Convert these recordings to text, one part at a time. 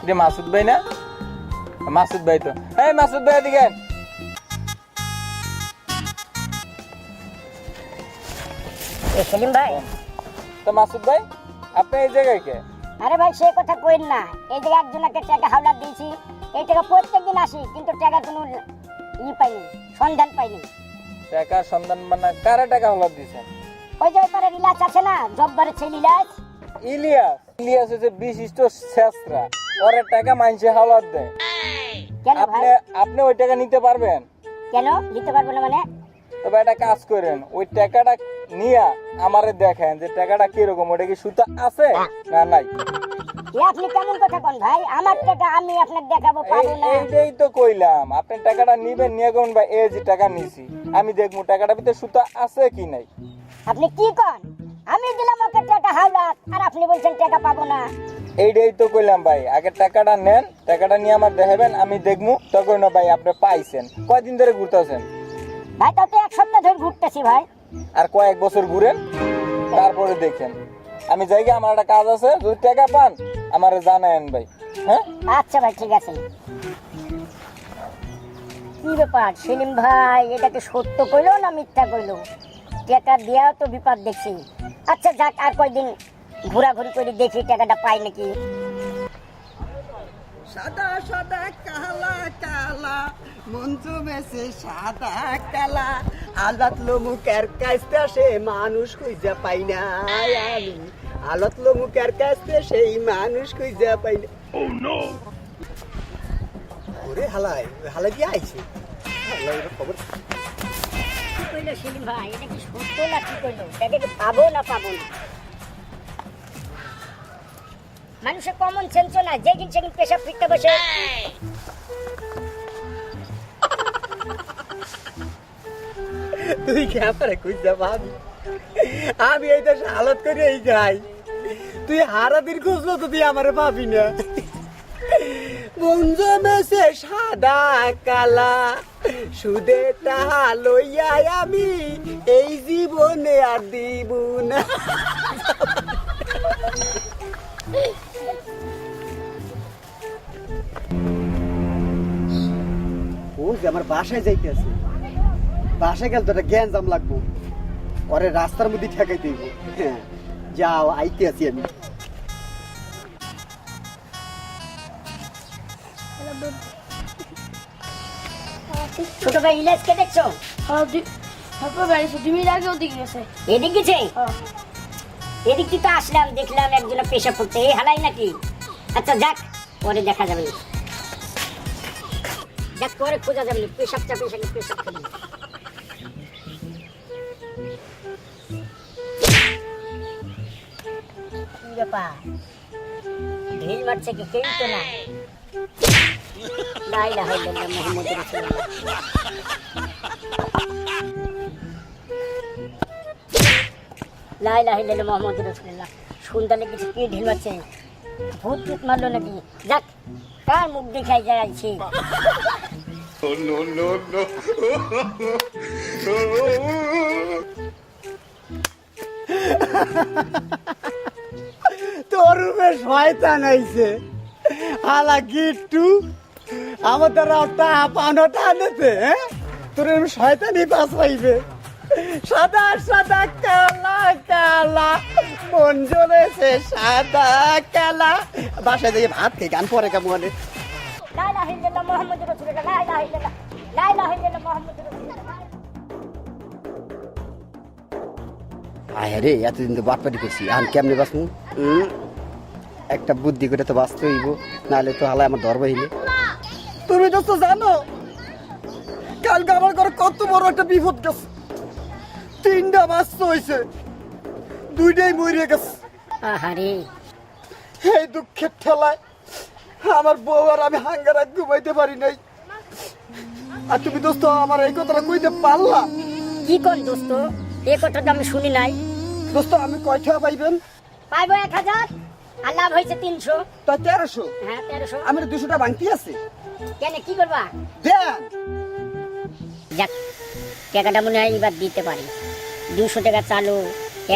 এটা মাসুদ ভাই না? মাসুদ ভাই তো। এই মাসুদ ভাই এদিকে। সেলিম ভাই। তো মাসুদ ভাই আপনি এই জায়গায় কে? আরে ভাই সে কথা কইন না, এই জায়গায় একজনকে টাকা হাওলাত দিয়েছি, এই টাকা প্রত্যেকদিন আসি কিন্তু টাকা কোনো পাইনি, সন্ধান পাইনি। টাকার সন্ধান মানে কারা টাকা হাওলাত দিয়েছেন? ওই যে ওইপারে রিলাস আছে না, জব্বারের ছেলে ইলিয়াস। ইলিয়াস হচ্ছে বিশিষ্ট শেষরা, ওরে টাকা মাইনছে হাওলাত দেয়। কেন ভাই? আপনি ওই টাকা নিতে পারবেন? কেন নিতে পারবো না মানে? তবে একটা কাজ করেন, ওই টাকাটা নিয়া আমারে দেখেন যে টাকাটা কিরকম, ওটা কি সুতা আছে না নাই। আপনি কেমন কথা কোন ভাই? আমার টাকা আমি আপনাকে দেখাবো, পাবো না? এইটাই তো কইলাম, আপনি টাকাটা নিবেন, নিয়ে কোন ভাই এই যে টাকা নিছি আমি দেখবো টাকাটার ভিতরে সুতা আছে কি নাই। আপনি কি কোন? আমি দিলাম ওকে টাকা হাওলাত আর আপনি বলছেন টাকা পাবো না? এইটাই তো কইলাম ভাই, আগে টাকাটা নেন, টাকাটা নিয়ে আমার দেখাবেন, আমি দেখবো তখন না ভাই আপনি পাইছেন। কয়দিন ধরে ঘুরতেছেন? ভাই তাও তো 1 সপ্তাহ ধরে ঘুরতেছি ভাই। আর কয়েক বছর ঘুরেন, তারপরে দেখেন। আমি জায়গা, আমার একটা কাজ আছে, যদি টাকা পান আমারে জানায়েন ভাই। হ্যাঁ আচ্ছা ভাই ঠিক আছে। কি ব্যাপার সেলিম ভাই, এটা কি সত্য কইলো না মিথ্যা কইলো? টাকা দেওয়া তো বিপদ দেখছি। আচ্ছা যাক, আর কয়দিন ঘোরাঘুরি করে দেখি টাকাটা পাই নাকি। সাদা সাদা কালা কালা মঞ্জু মেসে সাদা কালা আলাত লোমুকের কাছতে সে মানুষ খুঁজে পাই না, আমি আলাত লোমুকের কাছতে সেই মানুষ খুঁজে পাই না। ওরে হালাই হালাই দিয়ে আইছে খবর। কি কইলো সেলিম ভাই, এটা কি সত্য না কি কইলো? টাকা কি পাবো না পাবো না? মানুষের কমন সেন্স না, যেদিন সেদিন পেশাব ফিরতে বসে। তুই ক্যাপারে খুঁজে পাবি, আমি এই দেশে হালত করে এই যাই, তুই হারা দিন খুঁজলো তো তুই আমারে পাবি না। মঞ্জু মেসে সাদা কালা সুদে টাহা লইয়া আমি এই জীবনে আর দিব না। ও যে আমার বাসায় যাইতে আছে, বাসায় গেলে তো একটা জ্ঞান জাম লাগবো, ওরে রাস্তার মধ্যে ঠেকাই দিব। হ্যাঁ যাও, আইতে আছি আমি। ছোট ভাই ইলিয়াসকে দেখছো? এদিক গেছে? এদিক থেকে তো আসলাম, দেখলাম একজন পেশা করতে, এই হালাই নাকি? আচ্ছা যাক, পরে দেখা যাবে, যাক পরে খোঁজা যাবে, পেশাব চাপে পেশাব করি। কি ব্যাপার, ঢিল মারছে কি? কেউ তো না। লা ইলাহা ইল্লাল্লাহ মুহাম্মাদুর রাসূলুল্লাহ। লা ইলাহা ইল্লাল্লাহ মুহাম্মাদুর রাসূলুল্লাহ। সুন্দর কিছু কি ঢিল মারছে? ভূত টুত মারলো নাকি? যাক, কার মুখ দেখাই যাইছি। তোর রূপে শয়তান আইছে, হালা গিট্টু আমার দ্বারা ওটা পানোটা আনেছে। হ্যাঁ তোর শয়তানই পাস পাইবে। সাদা সাদা কালা কালা মঞ্জু মেসে সাদা কালা। বাসায় দিয়ে ভাত খেয়ে গান পরে কেমন। লা ইলাহা ইল্লাল্লাহ মুহাম্মাদুর রাসূলুল্লাহ। লা ইলাহা ইল্লাল্লাহ, লা ইলাহা ইল্লাল্লাহ মুহাম্মাদুর রাসূলুল্লাহ। আয় রে, এতদিন তো বাটপাটি করছি, এখন কেমনে বাঁচবো? একটা বুদ্ধি করে তো বাঁচতে হইব, নাহলে তো হালাই আমার ধরব হইলে। তুমি তো জানো কালকে আমার ঘরে কত বড় একটা বিপদ গেছে। 3টা বাচ্চা হয়েছে, 2টাই মরে গেছে। আহারে, এই দুঃখের ঠেলায় আমার বউ আর আমি হাঙ্গার ঘুমাইতে পারি নাই। আর তুমি দোস্ত আমার এই কথাটা কইতে পারলা? কি কোন দোস্ত, এই কথাটা আমি শুনি নাই। দোস্ত আমি কয়টা পাইবেন? পাইবো 1000, আর লাভ হয়েছে 300। তা 1300। হ্যাঁ 1300। আমার 200টা বাংতি আছে। কেন, কি করবা? দেন। যাক, টাকাটা মনে হয় এবার দিতে পারি। 200 টাকা চালু,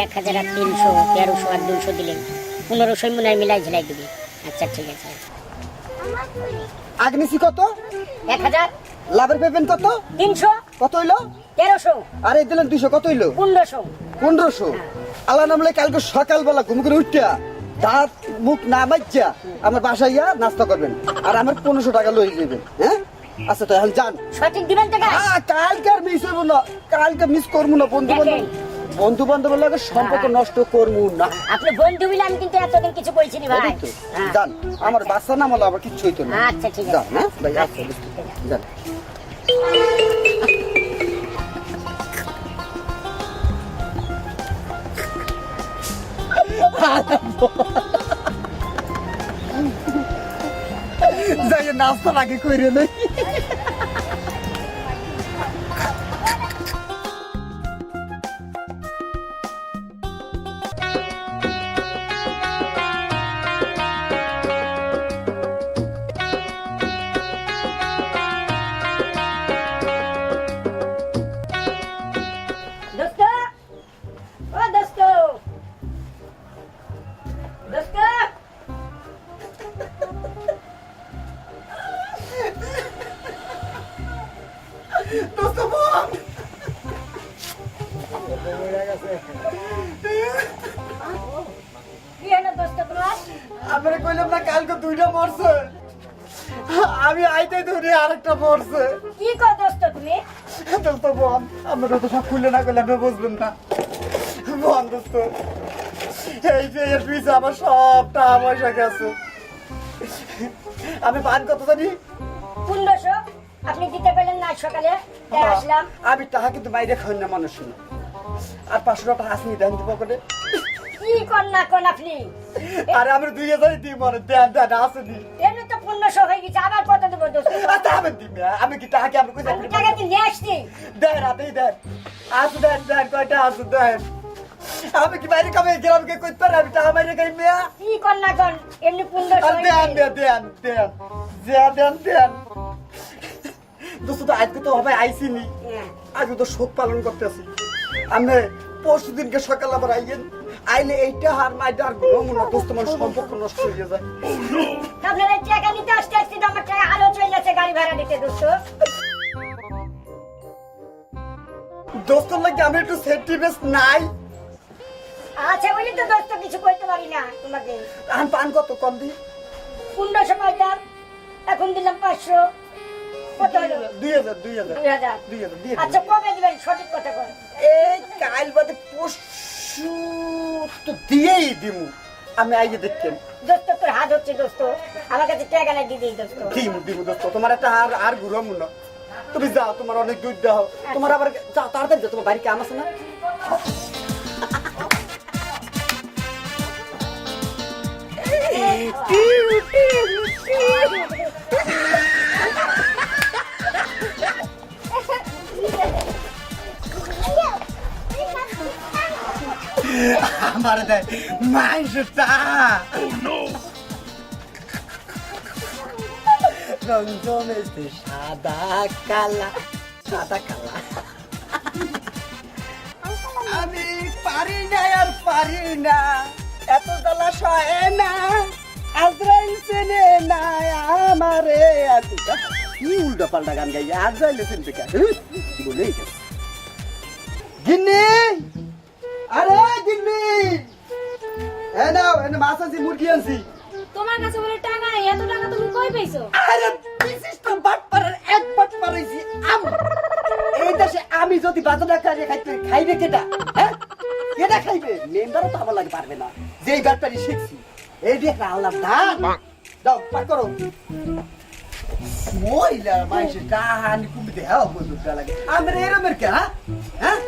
1000 আর 300, 1300 আর 200 দিলেন 1500 মনে হয় মিলাই ঝিলাই দিবি। আচ্ছা ঠিক আছে। আগে নিছি কত? 1000, লাভের পেবেন কত? 300, কত হইলো? 1300, আরে দিলেন 200, কত হইলো? 1500। 1500। আল্লাহ নামলে কালকে সকালবেলা ঘুম করে উঠিয়া দাঁত মুখ না মাইজা আমার বাসায় ইয়া নাস্তা করবেন আর আমার 1500 টাকা লই যাবেন। হ্যাঁ আচ্ছা তো এখন যান। সঠিক দিবেন টাকা? কালকে আর মিস হইব না, কালকে মিস করবো না। বন্ধু বান্ধবের লাগে সম্পর্ক নষ্ট করবো না। আপনি বন্ধু বলে আমি কিন্তু এতদিন কিছু বলছিনি ভাই। এই তো, যান। আমার বাচ্চা নাম হলো আবার কিচ্ছু হইতো না। আচ্ছা ঠিক যান, আছে। হ্যাঁ ভাই, আচ্ছা যান। যাই নাস্তা আগে কইরে নেই। দোস্ত, ও দোস্ত, দোস্ত, দোস্ত বোন, কি হলো দোস্ত তোমার? আমরা কইলাম না কালকে 2টা মরছে, আমি আইতে ধরে আরেকটা মরছে। কি কর দোস্ত তুমি? দোস্ত বোন, আমরা তো সব খুলে না করলে আপনি বুঝবেন না। বোন দোস্ত, এই যে এর পিছে আমার সব টাকা পয়সা গেছে। আমি পান কত জানি? 1500 আপনি দিতে পারলেন না সকালে, তাই আসলাম। আমি টাকা কিন্তু বাইরে খাই না মানুষ না। আর 500 টাকা আসনি দেন দিব করে। কি কর না কোন আপনি? আরে আমরা 2000 দিই মনে দেন দেন আসনি। এমনি তো 1500 হয়ে গেছে, আবার কত দেবো দোস্ত? আচ্ছা আমি দিই আমি কি টাকা আমি কই আমি টাকা দিয়ে নিয়ে আসছি। দেন রাতেই দেন। আসু দেন দেন কয়টা আসু দেন। আমি কি বাইরে কামে গ্রামকে কইতে পারি? আমি টাকা বাইরে খাই মিয়া। কি কর না কোন? এমনি 1500 আর দেন দেন দেন দেন দেন দেন। দোস্ত তো আজকে তো হবে আইসিনি। আজকে তো শোক পালন করতেছি। আমি পরশু দিনকে সকালে আবার আইয়েন। আইলে এইটা হার মাইটা আর ঘুমো না দোস্ত, আমার সম্পর্ক নষ্ট হয়ে যায়। আপনারা টাকা নিতে আসতে আসতে তো আমার টাকা আলো চলে যাচ্ছে গাড়ি ভাড়া দিতে দোস্ত। দোস্তর লাগে আমি একটু সেন্টিমেন্ট নাই। আচ্ছা বলি তো দোস্ত কিছু করতে পারি না তোমাকে। আমি পান কত কম দিই? 1500 পাইতাম, এখন দিলাম 500। কত হলো? 2000 2000। 2000 দিয়ে আচ্ছা কবে দিবেন সঠিক কথা কর। এই কাল বাদে পরশু তো দিয়েই দিমু। আমি আইয়ে দেখতেন দোস্ত তোর হাত হচ্ছে দোস্ত, আমার কাছে টাকা নাই দিয়ে দিই দোস্ত। দিমু দিমু দোস্ত, তোমার একটা আর ঘুরামু না। তুমি যাও, তোমার অনেক দুধ দাও। তোমার আবার যাও তাড়াতাড়ি যাও, তোমার বাড়ি কাম আছে না? আমার দেয় মাইশটা রং জমেছে সাদা কালা সাদা কালা। আমি পারি না আর পারি না, এত জ্বালা সয় না। আজরাইল চেনে না আমারে। কি উল্টা পাল্টা গান গাই আজরাইল চিনতে কে বলেই গেছে। গিন্নি, আরে গিন্নি, এ নাও এনে মাছ আনছি, মুরগি আনছি। তোমার কাছে বলে টাকা নাই, এত টাকা তুমি কই পাইছো? আরে বিশেষ তো বাটপাড়ার এক বাটপাড়া হইছি আমি। এই দেশে আমি যদি বাজারে কাজে খাইবে কেটা? হ্যাঁ কেটা খাইবে? মেম্বারও তো আমার লাগে পারবে না, যেই বাটপাড়ি শিখছি। এই দেখ আল্লাহ ধান দাও পাক করো। মহিলা মানুষের কাহানি কুমি দেওয়া বুঝতে লাগে। আমরা এরমের কে? হ্যাঁ হ্যাঁ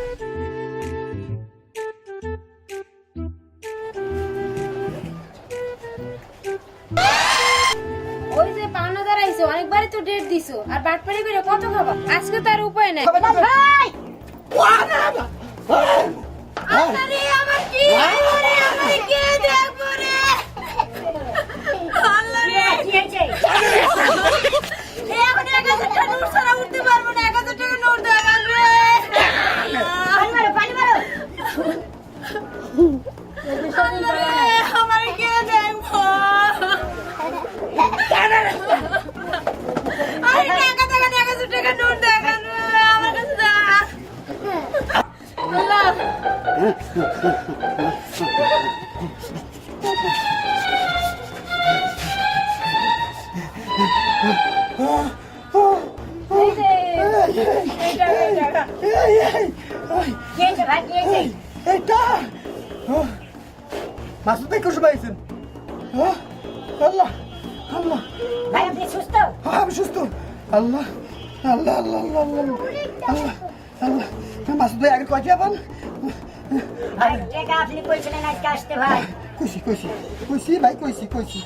ওই যে 5000 আইছো, অনেকবারই তো ডেট দিছো, আর বাটপাড়ি করে কত খাবা? আজকে তার উপায় নাই। ভাই আরে আমার কি করে, আমার কে দেখবো রে? আল্লাহ রে, কি হয়েছে? এ এখন 1000 টাকা নোট ছাড়া উঠতে পারবো না, 1000 টাকা নোট দেখান রে। পানি মারো পানি মারো। এই যে, এই টাকা। কি হয়েছে ভাই, কি হয়েছে? এইটা মাসুদ ভাই খুশি পাইছেন আল্লাহ আল্লাহ ভাই আপনি সুস্থ? আমি সুস্থ আল্লাহ আল্লাহ আল্লাহ আল্লাহ আল্লাহ আল্লাহ আল্লাহ মাসুদ ভাই আগে কয়টা পান ভাই টাকা আপনি কইছিলেন আজকে আসতে ভাই। কইছি কইছি কইছি ভাই কইছি কইছি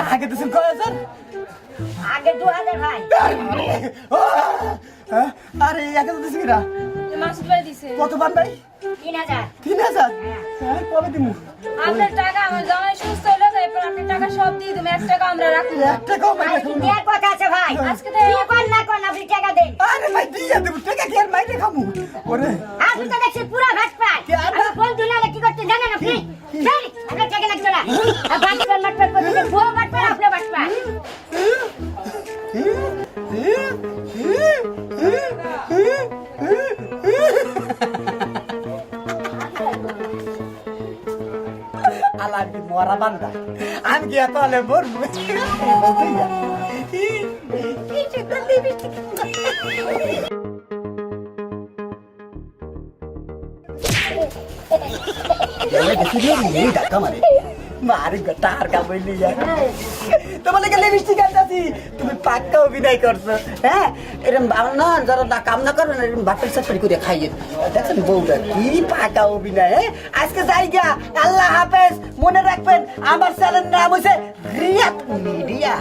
আগে দিছেন কয় হাজার আগে 2000 ভাই। আরে আগে তো দিছি কিনা মাসুদ ভাই দিছে। কত পান ভাই 3000। 3000 হ্যাঁ কবে দিমু আপনার টাকা আমার জামাই সুস্থ হলো, এরপর আপনার টাকা সব দিয়ে দেবো, 1 টাকা আমরা রাখবো। একটা কম ভাই ভাই কি দেওয়ার কথা আছে ভাই? আজকে তো কি কোন না কোন আপনি টাকা দেন। আরে ভাই দিয়া দেব টাকা কি আর মাইরে খামু ওরে আপনি তো দেখছি পুরা ভাট পায়। কি আর- আমি বল দুনিয়াতে কি করতে জানেন আপনি? জানি আপনার টাকা লাগবে না। আর ভাট পায় মাট পায় করতে বউ ভাট পায় আপনি ভাট পায়। আলাদি মরা বান্দা আমি কি এত আলে বলবো তোমার লিপস্টিক আনতাছি তুমি পাক্কা অভিনয় করছো হ্যাঁ এরকম ভালো না যারা কাম না করবেন এরকম বাপের সাথে করে খাইয়ে দেখছেন বউটা কি পাকা অভিনয় হ্যাঁ আজকে যাই গা আল্লাহ হাফেজ মনে রাখবেন আমার চ্যানেল নাম হয়েছে রিয়াত মিডিয়া।